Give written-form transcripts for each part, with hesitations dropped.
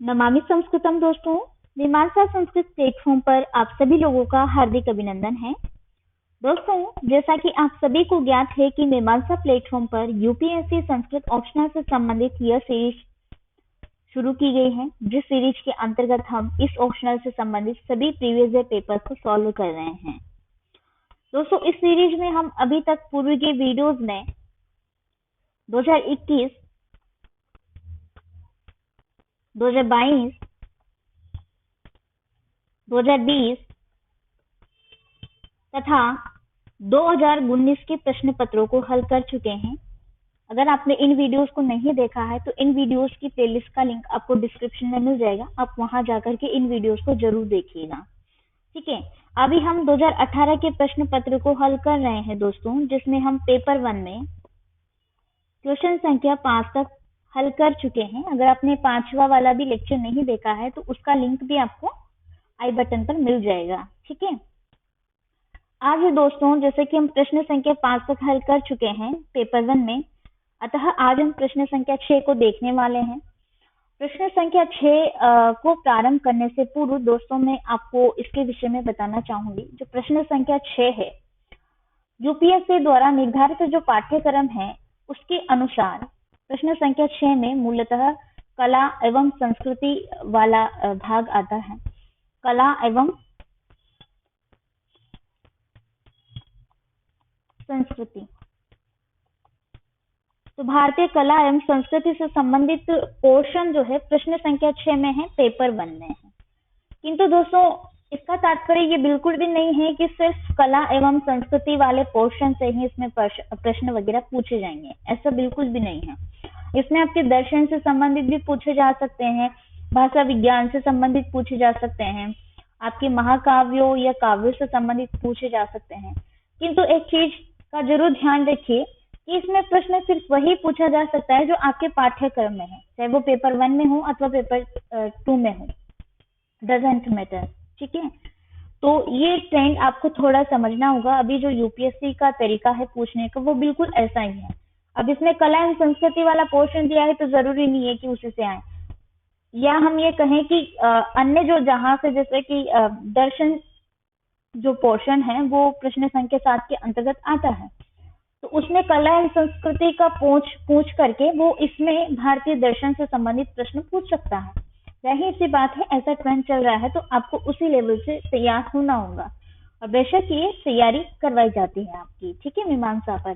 नमामि संस्कृतम दोस्तों, मीमांसा संस्कृत प्लेटफॉर्म पर आप सभी लोगों का हार्दिक अभिनंदन है। दोस्तों, जैसा कि आप सभी को ज्ञात है कि मीमांसा प्लेटफॉर्म पर यूपीएससी संस्कृत ऑप्शनल से संबंधित यह सीरीज शुरू की गई है, जिस सीरीज के अंतर्गत हम इस ऑप्शनल से संबंधित सभी प्रीवियस ईयर पेपर्स को सॉल्व कर रहे हैं। दोस्तों, इस सीरीज में हम अभी तक पूर्व के वीडियोज में 2021, 2022, 2020 तथा 2019 के प्रश्न पत्रों को हल कर चुके हैं। अगर आपने इन वीडियोस को नहीं देखा है तो इन वीडियोस की प्लेलिस्ट का लिंक आपको डिस्क्रिप्शन में मिल जाएगा, आप वहां जाकर के इन वीडियोस को जरूर देखिएगा। ठीक है, अभी हम 2018 के प्रश्न पत्र को हल कर रहे हैं दोस्तों, जिसमें हम पेपर 1 में क्वेश्चन संख्या 5 तक हल कर चुके हैं। अगर आपने 5वां वाला भी लेक्चर नहीं देखा है तो उसका लिंक भी आपको आई बटन पर मिल जाएगा। ठीक है, आज दोस्तों जैसे कि हम प्रश्न संख्या 5 तक हल कर चुके हैं पेपर 1 में, अतः आज हम प्रश्न संख्या 6 को देखने वाले हैं। प्रश्न संख्या 6 को प्रारंभ करने से पूर्व दोस्तों मैं आपको इसके विषय में बताना चाहूंगी। जो प्रश्न संख्या 6 है, यूपीएससी द्वारा निर्धारित जो पाठ्यक्रम है उसके अनुसार प्रश्न संख्या 6 में मूलतः कला एवं संस्कृति वाला भाग आता है। कला एवं संस्कृति, तो भारतीय कला एवं संस्कृति से संबंधित पोर्शन जो है प्रश्न संख्या 6 में है, पेपर 1 में है। किंतु दोस्तों इसका तात्पर्य ये बिल्कुल भी नहीं है कि सिर्फ कला एवं संस्कृति वाले पोर्शन से ही इसमें प्रश्न वगैरह पूछे जाएंगे, ऐसा बिल्कुल भी नहीं है। इसमें आपके दर्शन से संबंधित भी पूछे जा सकते हैं, भाषा विज्ञान से संबंधित पूछे जा सकते हैं, आपके महाकाव्यों या काव्यों से संबंधित पूछे जा सकते हैं। किंतु एक चीज का जरूर ध्यान रखिए कि इसमें प्रश्न सिर्फ वही पूछा जा सकता है जो आपके पाठ्यक्रम में है, चाहे वो पेपर 1 में हो अथवा पेपर 2 में हो, डजंट मैटर। ठीक है, तो ये ट्रेंड आपको थोड़ा समझना होगा। अभी जो यूपीएससी का तरीका है पूछने का वो बिल्कुल ऐसा ही है। अब इसमें कला एवं संस्कृति वाला पोर्शन दिया है तो जरूरी नहीं है कि उसी से आए, या हम ये कहें कि अन्य जो जहां से जैसे कि दर्शन जो पोर्शन है वो प्रश्न संख्या 7 के अंतर्गत आता है, तो उसमें कला एवं संस्कृति का पूछ करके वो इसमें भारतीय दर्शन से संबंधित प्रश्न पूछ सकता है। जाहिर सी बात है, ऐसा ट्रेंड चल रहा है तो आपको उसी लेवल से तैयार होना होगा, और बेशक ये तैयारी करवाई जाती है आपकी। ठीक है, मीमांसा पर।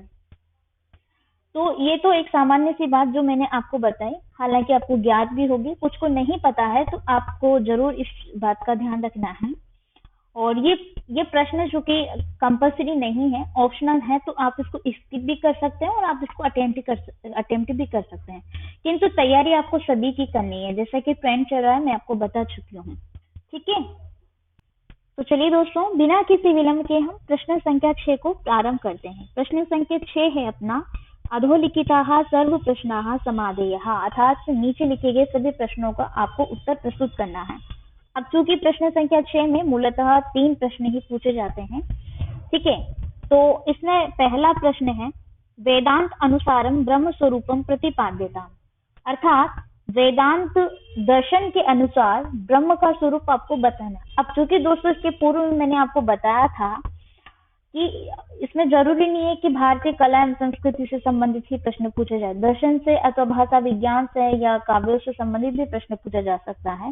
तो ये तो एक सामान्य सी बात जो मैंने आपको बताई, हालांकि आपको ज्ञात भी होगी, कुछ को नहीं पता है तो आपको जरूर इस बात का ध्यान रखना है। और ये प्रश्न जो कि कंपल्सरी नहीं है, ऑप्शनल है, तो आप इसको स्किप भी कर सकते हैं और आप इसको अटेम्प्ट भी कर सकते हैं, किंतु तैयारी आपको सभी की करनी है। जैसा कि ट्रेंड चल रहा है मैं आपको बता चुकी हूँ। ठीक है, तो चलिए दोस्तों बिना किसी विलंब के हम प्रश्न संख्या 6 को प्रारंभ करते हैं। प्रश्न संख्या 6 है अपना, अधोलिखिताः सर्व प्रश्नाः समाधेयः, अर्थात नीचे लिखे गए सभी प्रश्नों का आपको उत्तर प्रस्तुत करना है। अब चूंकि प्रश्न संख्या 6 में मूलतः 3 प्रश्न ही पूछे जाते हैं। ठीक है, तो इसमें पहला प्रश्न है वेदांत अनुसारम ब्रह्म स्वरूपम प्रतिपाद्यता, अर्थात वेदांत दर्शन के अनुसार ब्रह्म का स्वरूप आपको बताना। अब चूंकि दोस्तों इसके पूर्व में मैंने आपको बताया था कि इसमें जरूरी नहीं है कि भारतीय कला एवं संस्कृति से संबंधित ही प्रश्न पूछे जाए, दर्शन से अथवा भाषा विज्ञान से या काव्यों से संबंधित भी प्रश्न पूछा जा सकता है।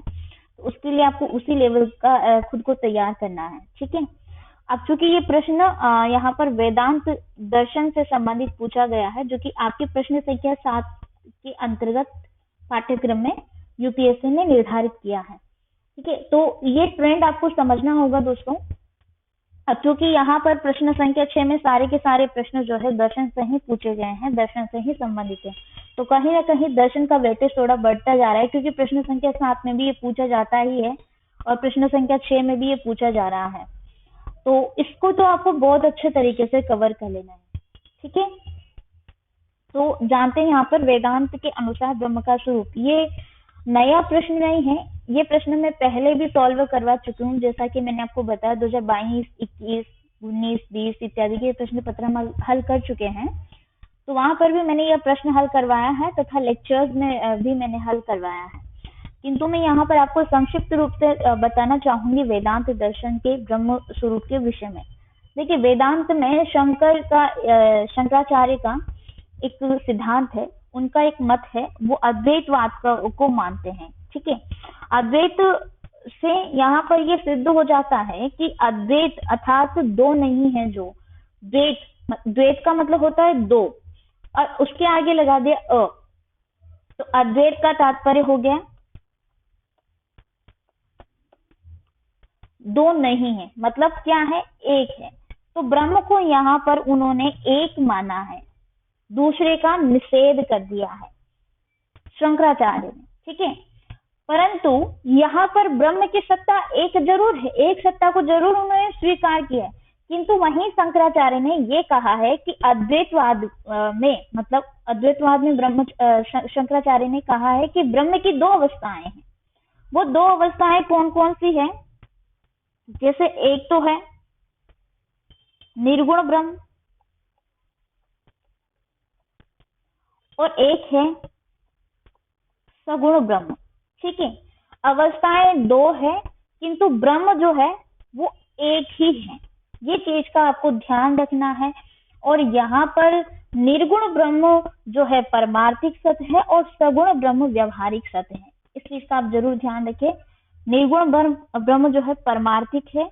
तो उसके लिए आपको उसी लेवल का खुद को तैयार करना है। ठीक है, अब चूंकि ये प्रश्न यहाँ पर वेदांत दर्शन से संबंधित पूछा गया है, जो कि आपके प्रश्न संख्या 7 के अंतर्गत पाठ्यक्रम में यूपीएससी ने निर्धारित किया है। ठीक है, तो ये ट्रेंड आपको समझना होगा दोस्तों। अब चूंकि यहाँ पर प्रश्न संख्या 6 में सारे के सारे प्रश्न जो है दर्शन से ही पूछे गए हैं, दर्शन से ही संबंधित है, तो कहीं ना कहीं दर्शन का वेटेज थोड़ा बढ़ता जा रहा है, क्योंकि प्रश्न संख्या 7 में भी ये पूछा जाता ही है और प्रश्न संख्या 6 में भी ये पूछा जा रहा है, तो इसको तो आपको बहुत अच्छे तरीके से कवर कर लेना है। ठीक है, तो जानते हैं यहाँ पर वेदांत के अनुसार ब्रह्म का स्वरूप, ये नया प्रश्न नहीं है, ये प्रश्न मैं पहले भी सॉल्व करवा चुकी हूँ। जैसा कि मैंने आपको बताया 2022, 21, 19, 20 इत्यादि के प्रश्न पत्र हम हल कर चुके हैं, तो वहां पर भी मैंने यह प्रश्न हल करवाया है तथा लेक्चर्स में भी मैंने हल करवाया है। किंतु मैं यहाँ पर आपको संक्षिप्त रूप से बताना चाहूंगी वेदांत दर्शन के ब्रह्म स्वरूप के विषय में। देखिए, वेदांत में शंकराचार्य का एक सिद्धांत है, उनका एक मत है, वो अद्वैतवाद को मानते हैं। ठीक है, अद्वैत से यहाँ पर ये सिद्ध हो जाता है कि अद्वैत अर्थात दो नहीं है, जो द्वैत का मतलब होता है दो, और उसके आगे लगा दिया अ, तो अद्वैत का तात्पर्य हो गया दो नहीं है, मतलब क्या है, एक है। तो ब्रह्म को यहाँ पर उन्होंने एक माना है, दूसरे का निषेध कर दिया है शंकराचार्य ने। ठीक है, परंतु यहाँ पर ब्रह्म की सत्ता एक जरूर है, एक सत्ता को जरूर उन्होंने स्वीकार किया है, किंतु वहीं शंकराचार्य ने ये कहा है कि अद्वैतवाद में, मतलब अद्वैतवाद में शंकराचार्य ने कहा है कि ब्रह्म की दो अवस्थाएं हैं। वो दो अवस्थाएं कौन कौन सी है? जैसे एक तो है निर्गुण ब्रह्म और एक है सगुण ब्रह्म। ठीक है, अवस्थाएं दो है किंतु ब्रह्म जो है वो एक ही है, ये चीज का आपको ध्यान रखना है। और यहाँ पर निर्गुण ब्रह्म जो है परमार्थिक सत्य है और सगुण ब्रह्म व्यवहारिक सत्य है, इस चीज का आप जरूर ध्यान रखें। निर्गुण ब्रह्म जो है परमार्थिक है,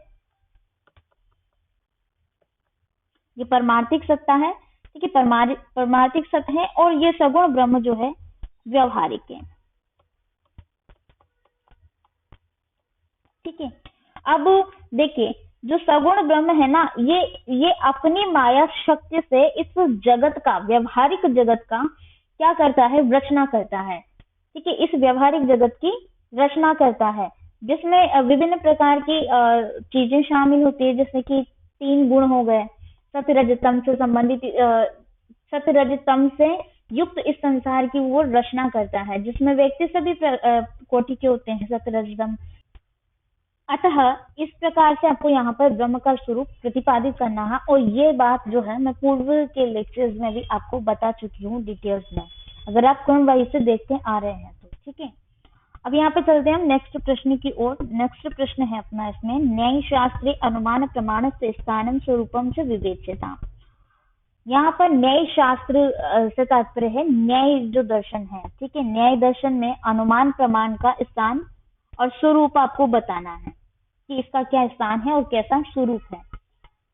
ये परमार्थिक सत्ता है। ठीक है, परमार्थिक सत्य है, और ये सगुण ब्रह्म जो है व्यवहारिक है। ठीक है, अब देखिए, जो सगुण ब्रह्म है ना, ये अपनी माया शक्ति से इस जगत का, व्यवहारिक जगत का क्या करता है, रचना करता है। ठीक है, इस व्यवहारिक जगत की रचना करता है, जिसमें विभिन्न प्रकार की चीजें शामिल होती है, जैसे कि 3 गुण हो गए, सत्यरजतम से संबंधित, सत्यरजतम से युक्त इस संसार की वो रचना करता है, जिसमें व्यक्ति सभी कोटि के होते हैं सत्यरजतम। अतः इस प्रकार से आपको यहाँ पर ब्रह्म का स्वरूप प्रतिपादित करना है, और ये बात जो है मैं पूर्व के लेक्चर्स में भी आपको बता चुकी हूँ डिटेल्स में, अगर आप क्रम वाइज से देखते आ रहे हैं तो। ठीक है, अब यहाँ पे चलते हैं हम नेक्स्ट प्रश्न की ओर। नेक्स्ट प्रश्न है अपना इसमें, न्याय शास्त्रीय अनुमान प्रमाण से स्थानम स्वरूपम से विवेच्यता। यहाँ पर न्याय शास्त्र से तात्पर्य है न्याय जो दर्शन है। ठीक है, न्याय दर्शन में अनुमान प्रमाण का स्थान और स्वरूप आपको बताना है कि इसका क्या स्थान है और कैसा स्वरूप है।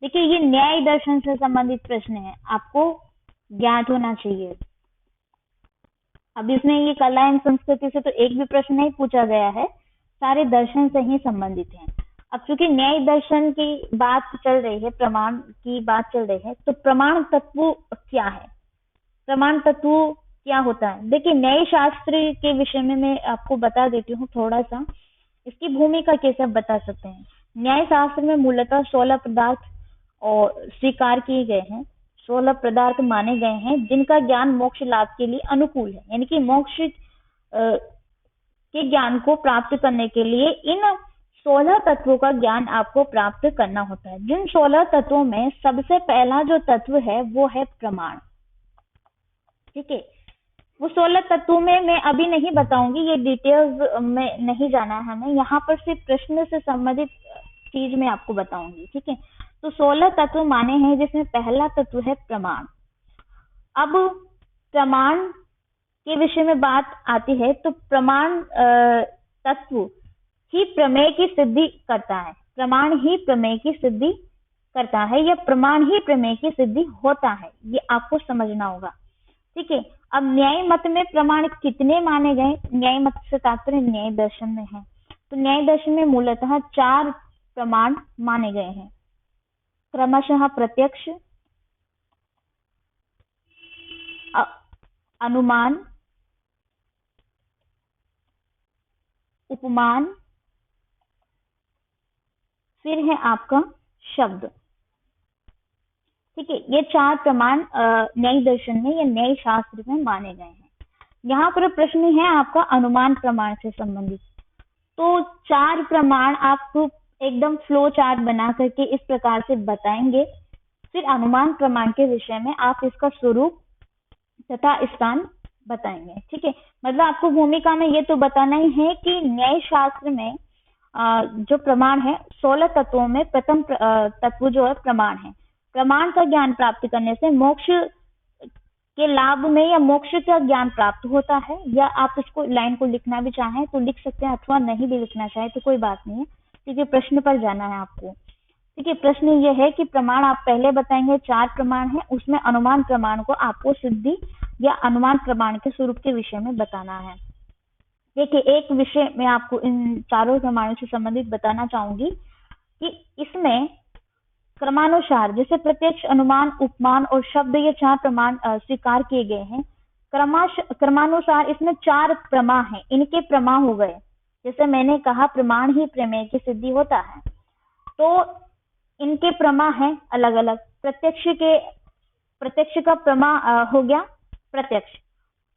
देखिए, ये न्याय दर्शन से संबंधित प्रश्न है, आपको ज्ञात होना चाहिए। अब इसमें ये कला एवं संस्कृति से तो एक भी प्रश्न नहीं पूछा गया है, सारे दर्शन से ही संबंधित हैं। अब चूंकि न्याय दर्शन की बात चल रही है, प्रमाण की बात चल रही है, तो प्रमाण तत्व क्या है, प्रमाण तत्व क्या होता है? देखिए, न्याय शास्त्र के विषय में मैं आपको बता देती हूँ थोड़ा सा, इसकी भूमिका कैसे आप बता सकते हैं। न्याय शास्त्र में मूलतः 16 पदार्थ और स्वीकार किए गए हैं, 16 पदार्थ माने गए हैं जिनका ज्ञान मोक्ष लाभ के लिए अनुकूल है, यानी कि मोक्ष के ज्ञान को प्राप्त करने के लिए इन 16 तत्वों का ज्ञान आपको प्राप्त करना होता है। जिन 16 तत्वों में सबसे पहला जो तत्व है वो है प्रमाण। ठीक है, वो 16 तत्वों में मैं अभी नहीं बताऊंगी, ये डिटेल्स में नहीं जाना है हमें, यहाँ पर सिर्फ प्रश्न से संबंधित चीज मैं आपको बताऊंगी। ठीक है, तो 16 तत्व माने हैं, जिसमें पहला तत्व है प्रमाण। अब प्रमाण के विषय में बात आती है तो प्रमाण तत्व ही प्रमेय की सिद्धि करता है, प्रमाण ही प्रमेय की सिद्धि करता है, या प्रमाण ही प्रमेय की सिद्धि होता है, ये आपको समझना होगा। ठीक है, अब न्याय मत में प्रमाण कितने माने गए? न्याय मत से तात्पर्य न्याय दर्शन में है, तो न्याय दर्शन में मूलतः 4 प्रमाण माने गए हैं, क्रमशः प्रत्यक्ष, अनुमान, उपमान, फिर है आपका शब्द। ठीक है, ये 4 प्रमाण न्याय दर्शन में या न्याय शास्त्र में माने गए हैं। यहाँ पर प्रश्न है आपका अनुमान प्रमाण से संबंधित, तो 4 प्रमाण आप एकदम फ्लो चार्ट बना करके इस प्रकार से बताएंगे, फिर अनुमान प्रमाण के विषय में आप इसका स्वरूप तथा स्थान बताएंगे। ठीक है, मतलब आपको भूमिका में ये तो बताना ही है कि न्याय शास्त्र में जो प्रमाण है 16 तत्वों में प्रथम तत्व जो है प्रमाण है। प्रमाण का ज्ञान प्राप्त करने से मोक्ष के लाभ में या मोक्ष का ज्ञान प्राप्त होता है। या आप इसको लाइन को लिखना भी चाहें तो लिख सकते हैं, अथवा नहीं भी लिखना चाहे तो कोई बात नहीं है। ठीक है, प्रश्न पर जाना है आपको। ठीक है, प्रश्न ये है कि प्रमाण आप पहले बताएंगे, 4 प्रमाण है, उसमें अनुमान प्रमाण को आपको सिद्धि या अनुमान प्रमाण के स्वरूप के विषय में बताना है। देखिए, एक विषय मैं आपको इन चारों प्रमाणों से संबंधित बताना चाहूंगी कि इसमें क्रमानुसार जैसे प्रत्यक्ष, अनुमान, उपमान और शब्द, ये 4 प्रमाण स्वीकार किए गए हैं। क्रमानुसार इसमें 4 प्रमा है, इनके प्रमा हो गए। जैसे मैंने कहा प्रमाण ही प्रमेय की सिद्धि होता है, तो इनके प्रमा है अलग अलग। प्रत्यक्ष का प्रमा हो गया प्रत्यक्ष,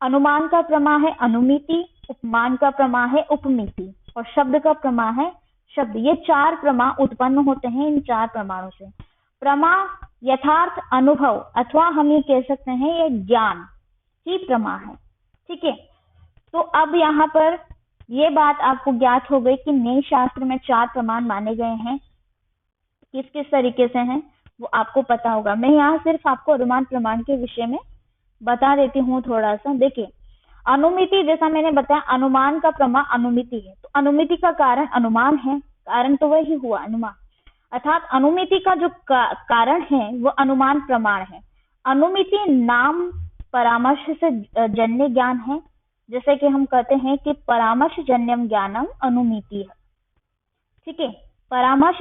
अनुमान का प्रमा है अनुमिति, उपमान का प्रमा है उपमिति और शब्द का प्रमा है शब्द। ये 4 प्रमा उत्पन्न होते हैं इन 4 प्रमाणों से। प्रमा यथार्थ अनुभव अथवा हम ये कह सकते हैं ये ज्ञान ही प्रमा है। ठीक है, तो अब यहाँ पर ये बात आपको ज्ञात हो गई कि न्याय शास्त्र में 4 प्रमाण माने गए हैं। किस किस तरीके से हैं वो आपको पता होगा। मैं यहाँ सिर्फ आपको अनुमान प्रमाण के विषय में बता देती हूँ थोड़ा सा। देखिए, अनुमिति, जैसा मैंने बताया अनुमान का प्रमा अनुमिति है, तो अनुमिति का कारण अनुमान है, कारण तो वही हुआ अनुमान, अर्थात अनुमिति का जो कारण है वो अनुमान प्रमाण है। अनुमिति नाम परामर्श से जन्य ज्ञान है, जैसे कि हम कहते हैं कि परामर्श जन्यम ज्ञानम अनुमिति है। ठीक है, परामर्श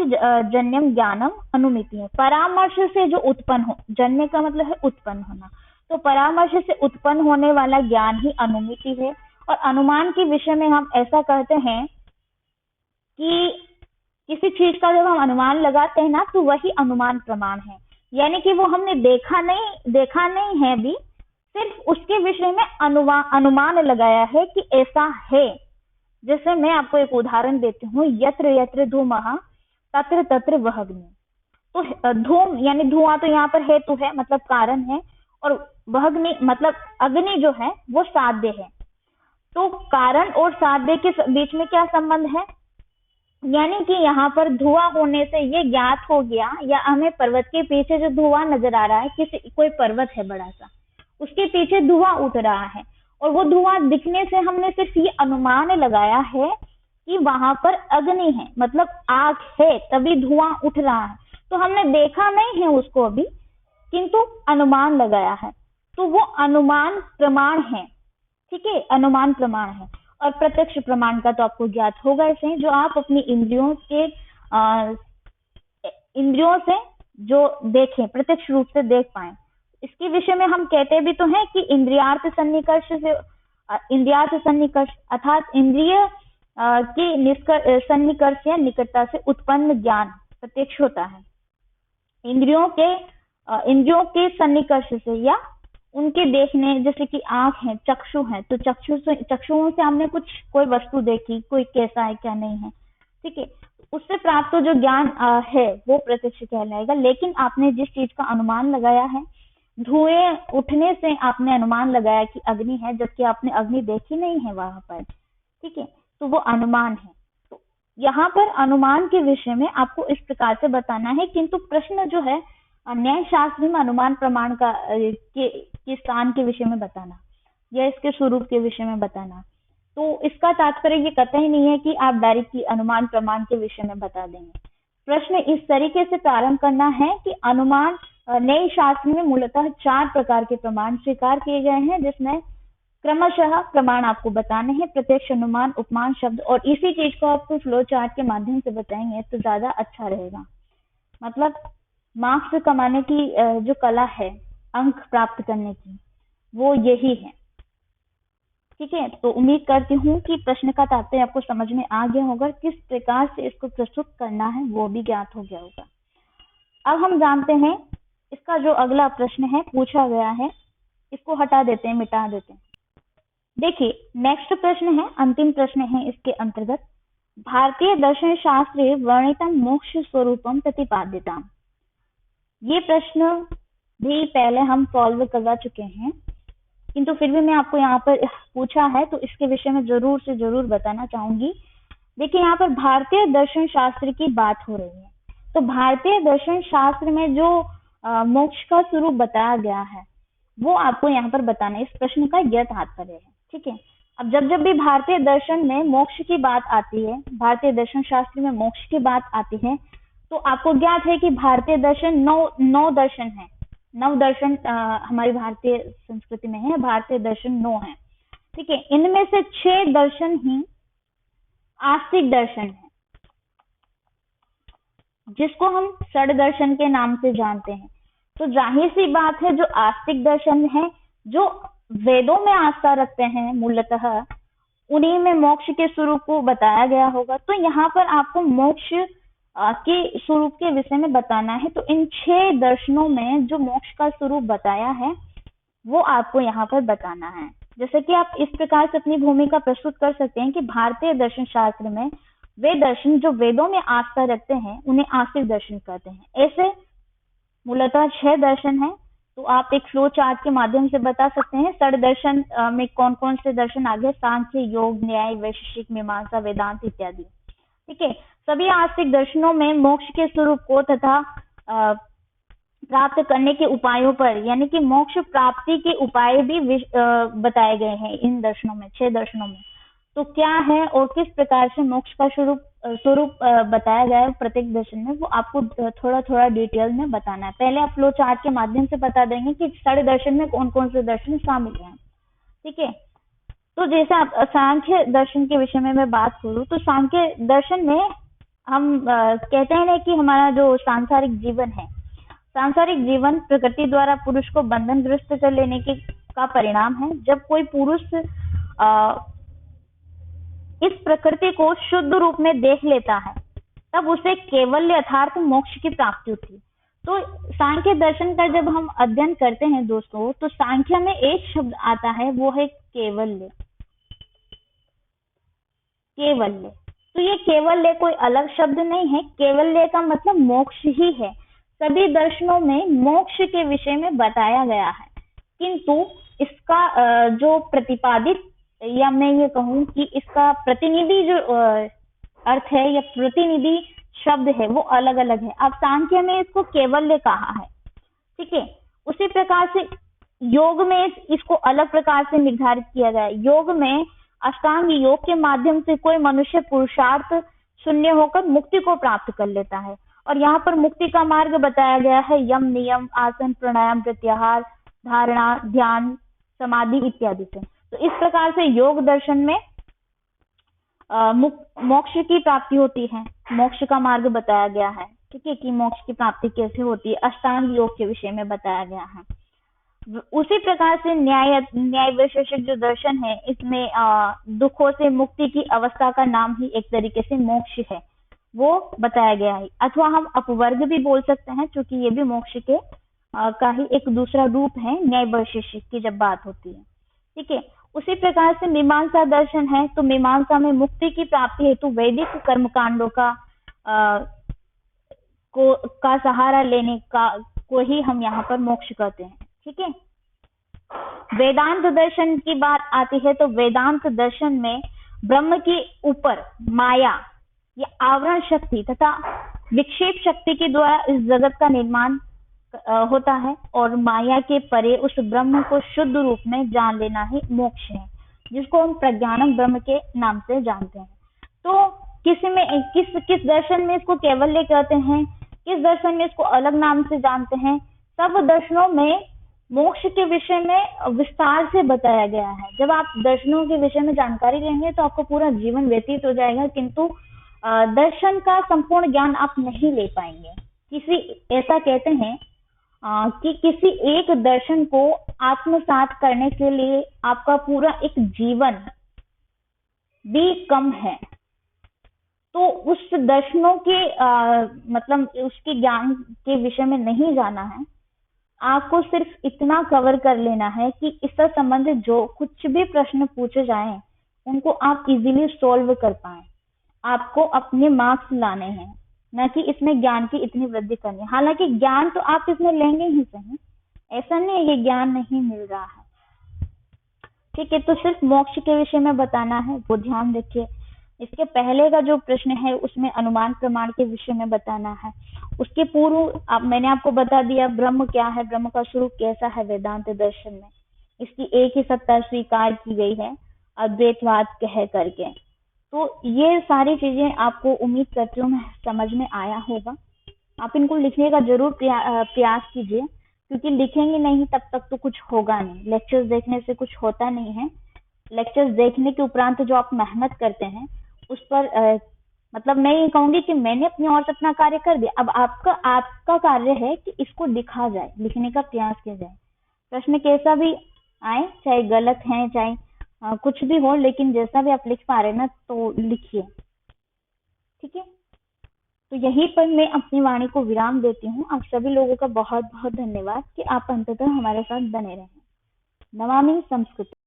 जन्यम ज्ञानम अनुमिति है। परामर्श से जो उत्पन्न हो, जन्य का मतलब है उत्पन्न होना, तो परामर्श से उत्पन्न होने वाला ज्ञान ही अनुमिति है। और अनुमान के विषय में हम ऐसा कहते हैं कि किसी चीज का जब हम अनुमान लगाते हैं ना तो वही अनुमान प्रमाण है, यानी कि वो हमने देखा नहीं है भी, सिर्फ उसके विषय में अनुमान लगाया है कि ऐसा है। जैसे मैं आपको एक उदाहरण देती हूँ, यत्र यत्र धूमः तत्र तत्र वह्नि। तो धूम यानी धुआं तो यहाँ पर हेतु है, मतलब कारण है, और वह्नि मतलब अग्नि जो है वो साध्य है। तो कारण और साध्य के बीच में क्या संबंध है, यानी कि यहाँ पर धुआं होने से ये ज्ञात हो गया, या हमें पर्वत के पीछे जो धुआं नजर आ रहा है, कोई पर्वत है बड़ा सा, उसके पीछे धुआं उठ रहा है, और वो धुआं दिखने से हमने सिर्फ ये अनुमान लगाया है कि वहां पर अग्नि है, मतलब आग है, तभी धुआं उठ रहा है। तो हमने देखा नहीं है उसको अभी, किंतु अनुमान लगाया है, तो वो अनुमान प्रमाण है। ठीक है, अनुमान प्रमाण है। और प्रत्यक्ष प्रमाण का तो आपको ज्ञात होगा ऐसे, जो आप अपनी इंद्रियों से जो देखें, प्रत्यक्ष रूप से देख पाए। इसके विषय में हम कहते भी तो हैं कि इंद्रियार्थ सन्निकर्ष अर्थात इंद्रिय की सन्निकर्ष या निकटता से उत्पन्न ज्ञान प्रत्यक्ष होता है। इंद्रियों के सन्निकर्ष से या उनके देखने, जैसे कि आंख है, चक्षु है, तो चक्षुओं से हमने कोई वस्तु देखी, कोई कैसा है क्या नहीं है, ठीक है, उससे प्राप्त जो ज्ञान है वो प्रत्यक्ष कहलाएगा। लेकिन आपने जिस चीज का अनुमान लगाया है, धुएं उठने से आपने अनुमान लगाया कि अग्नि है, जबकि आपने अग्नि देखी नहीं है वहां पर, ठीक है, तो वो अनुमान है। तो यहाँ पर अनुमान के विषय में आपको इस प्रकार से बताना है, किंतु प्रश्न जो है न्याय शास्त्र में अनुमान प्रमाण का के स्थान के विषय में बताना या इसके स्वरूप के विषय में बताना। तो इसका तात्पर्य ये कतई नहीं है कि आप डायरेक्टली अनुमान प्रमाण के विषय में बता देंगे। प्रश्न इस तरीके से प्रारंभ करना है कि अनुमान न्याय शास्त्र में मूलतः 4 प्रकार के प्रमाण स्वीकार किए गए हैं, जिसमें क्रमशः प्रमाण आपको बताने हैं, प्रत्यक्ष, अनुमान, उपमान, शब्द। और इसी चीज को आपको फ्लो चार्ट के माध्यम से बताएंगे तो ज्यादा अच्छा रहेगा। मतलब मार्क्स कमाने की जो कला है, अंक प्राप्त करने की, वो यही है। ठीक है, तो उम्मीद करती हूँ कि प्रश्न का तात्पर्य आपको समझ में आ गया होगा, किस प्रकार से इसको प्रस्तुत करना है वो भी ज्ञात हो गया होगा। अब हम जानते हैं इसका जो अगला प्रश्न है पूछा गया है, इसको हटा देते हैं, मिटा देते हैं। देखिए, नेक्स्ट प्रश्न है, अंतिम प्रश्न है इसके अंतर्गत, भारतीय दर्शन शास्त्रे वर्णितम मोक्ष स्वरूपम प्रतिपाद्यताम। ये प्रश्न भी पहले हम सॉल्व करवा चुके हैं। किंतु फिर भी मैं आपको यहाँ पर पूछा है तो इसके विषय में जरूर से जरूर बताना चाहूंगी। देखिए यहाँ पर भारतीय दर्शन शास्त्र की बात हो रही है, तो भारतीय दर्शन शास्त्र में जो मोक्ष का स्वरूप बताया गया है वो आपको यहाँ पर बताना है। इस प्रश्न का यह तात्पर्य है, ठीक है। अब जब जब भी भारतीय दर्शन में मोक्ष की बात आती है, भारतीय दर्शन शास्त्र में मोक्ष की बात आती है, तो आपको ज्ञात है कि भारतीय दर्शन नौ दर्शन है। नव दर्शन हमारी भारतीय संस्कृति में है, भारतीय दर्शन 9 है, ठीक है। इनमें से 6 दर्शन ही आस्तिक दर्शन है, जिसको हम षड दर्शन के नाम से जानते हैं। तो जाहिर सी बात है, जो आस्तिक दर्शन है, जो वेदों में आस्था रखते हैं मूलतः, उन्हीं में मोक्ष के स्वरूप को बताया गया होगा। तो यहाँ पर आपको मोक्ष के स्वरूप के विषय में बताना है। तो इन 6 दर्शनों में जो मोक्ष का स्वरूप बताया है वो आपको यहाँ पर बताना है। जैसे कि आप इस प्रकार से अपनी भूमिका प्रस्तुत कर सकते हैं कि भारतीय दर्शन शास्त्र में वे दर्शन जो वेदों में आस्था रखते हैं उन्हें आस्तिक दर्शन कहते हैं। ऐसे मूलतः 6 दर्शन है। तो आप एक फ्लो चार्ट के माध्यम से बता सकते हैं षड दर्शन में कौन कौन से दर्शन आ गए, सांख्य, योग, न्याय, वैशेषिक, मीमांसा, वेदांत इत्यादि, ठीक है। सभी आस्तिक दर्शनों में मोक्ष के स्वरूप को तथा प्राप्त करने के उपायों पर, यानी कि मोक्ष प्राप्ति के उपाय भी बताए गए हैं इन दर्शनों में, 6 दर्शनों में। तो क्या है और किस प्रकार से मोक्ष का स्वरूप बताया गया है प्रत्येक दर्शन में, वो आपको थोड़ा थोड़ा डिटेल में बताना है। पहले आप फ्लो चार्ट के माध्यम से बता देंगे कि षड दर्शन में कौन कौन से दर्शन शामिल हैं, ठीक है। तो जैसे आप सांख्य दर्शन के विषय में मैं बात करूं, तो सांख्य दर्शन में हम कहते हैं कि हमारा जो सांसारिक जीवन है, सांसारिक जीवन प्रकृति द्वारा पुरुष को बंधन ग्रस्त कर लेने के का परिणाम है। जब कोई पुरुष इस प्रकृति को शुद्ध रूप में देख लेता है, तब उसे केवल यथार्थ मोक्ष की प्राप्ति होती है। तो सांख्य दर्शन का जब हम अध्ययन करते हैं दोस्तों, तो सांख्य में एक शब्द आता है, वो है केवल्य। केवल्य, तो ये केवल्य कोई अलग शब्द नहीं है, केवल्य का मतलब मोक्ष ही है। सभी दर्शनों में मोक्ष के विषय में बताया गया है, किंतु इसका जो प्रतिपादित, या मैं ये कहूँ कि इसका प्रतिनिधि जो अर्थ है या प्रतिनिधि शब्द है वो अलग अलग है। अब सांख्य में इसको केवल्य कहा है, ठीक है। उसी प्रकार से योग में इसको अलग प्रकार से निर्धारित किया गया है। योग में अष्टांग योग के माध्यम से कोई मनुष्य पुरुषार्थ शून्य होकर मुक्ति को प्राप्त कर लेता है, और यहाँ पर मुक्ति का मार्ग बताया गया है यम, नियम, आसन, प्राणायाम, प्रत्याहार, धारणा, ध्यान, समाधि इत्यादि से। तो इस प्रकार से योग दर्शन में मोक्ष की प्राप्ति होती है, मोक्ष का मार्ग बताया गया है, ठीक है, कि मोक्ष की प्राप्ति कैसे होती है, अष्टांग योग के विषय में बताया गया है। उसी प्रकार से न्याय वैशेषिक जो दर्शन है, इसमें दुखों से मुक्ति की अवस्था का नाम ही एक तरीके से मोक्ष है, वो बताया गया है। अथवा हम अपवर्ग भी बोल सकते हैं, क्योंकि ये भी मोक्ष के का ही एक दूसरा रूप है न्याय वैशेषिक की जब बात होती है, ठीक है। उसी प्रकार से मीमांसा दर्शन है, तो मीमांसा में मुक्ति की प्राप्ति हेतु वैदिक कर्मकांडों का सहारा लेने का को ही हम यहाँ पर मोक्ष कहते हैं, ठीक है। वेदांत दर्शन की बात आती है, तो वेदांत दर्शन में ब्रह्म के ऊपर माया या आवरण शक्ति तथा विक्षेप शक्ति के द्वारा इस जगत का निर्माण होता है, और माया के परे उस ब्रह्म को शुद्ध रूप में जान लेना ही मोक्ष है, जिसको हम प्रज्ञानम ब्रह्म के नाम से जानते हैं। तो किस दर्शन में इसको केवल्य कहते हैं, किस दर्शन में इसको अलग नाम से जानते हैं, सब दर्शनों में मोक्ष के विषय में विस्तार से बताया गया है। जब आप दर्शनों के विषय में जानकारी लेंगे तो आपको पूरा जीवन व्यतीत हो जाएगा, किंतु दर्शन का संपूर्ण ज्ञान आप नहीं ले पाएंगे। ऐसा कहते हैं कि किसी एक दर्शन को आत्मसात करने के लिए आपका पूरा एक जीवन भी कम है। तो उस दर्शनों के मतलब उसके ज्ञान के विषय में नहीं जाना है, आपको सिर्फ इतना कवर कर लेना है कि इससे संबंधित जो कुछ भी प्रश्न पूछे जाएं उनको आप इजीली सॉल्व कर पाएं। आपको अपने मार्क्स लाने हैं, न कि इसमें ज्ञान की इतनी वृद्धि करनी। हालांकि ज्ञान तो आप इसमें लेंगे ही सही, ऐसा नहीं ये ज्ञान नहीं मिल रहा है, ठीक है, तो सिर्फ मोक्ष के विषय में बताना है, वो ध्यान रखिए। इसके पहले का जो प्रश्न है उसमें अनुमान प्रमाण के विषय में बताना है। उसके पूर्व मैंने आपको बता दिया ब्रह्म क्या है, ब्रह्म का स्वरूप कैसा है वेदांत दर्शन में, इसकी एक ही सत्ता स्वीकार की गई है अद्वैतवाद कह करके। तो ये सारी चीजें आपको उम्मीद करती हूँ मैं समझ में आया होगा। आप इनको लिखने का जरूर प्रयास कीजिए, क्योंकि लिखेंगे नहीं तब तक तो कुछ होगा नहीं। लेक्चर्स देखने से कुछ होता नहीं है। लेक्चर्स देखने के उपरांत जो आप मेहनत करते हैं उस पर मतलब मैं ये कहूंगी कि मैंने अपनी ओर से अपना कार्य कर दिया, अब आपका आपका कार्य है कि इसको लिखा जाए, लिखने का प्रयास किया जाए। प्रश्न कैसा भी आए, चाहे गलत है चाहे कुछ भी हो, लेकिन जैसा भी आप लिख पा रहे हैं ना तो लिखिए। ठीक है, तो यहीं पर मैं अपनी वाणी को विराम देती हूँ। आप सभी लोगों का बहुत बहुत धन्यवाद कि आप अंततः हमारे साथ बने रहे। नमामि संस्कृति।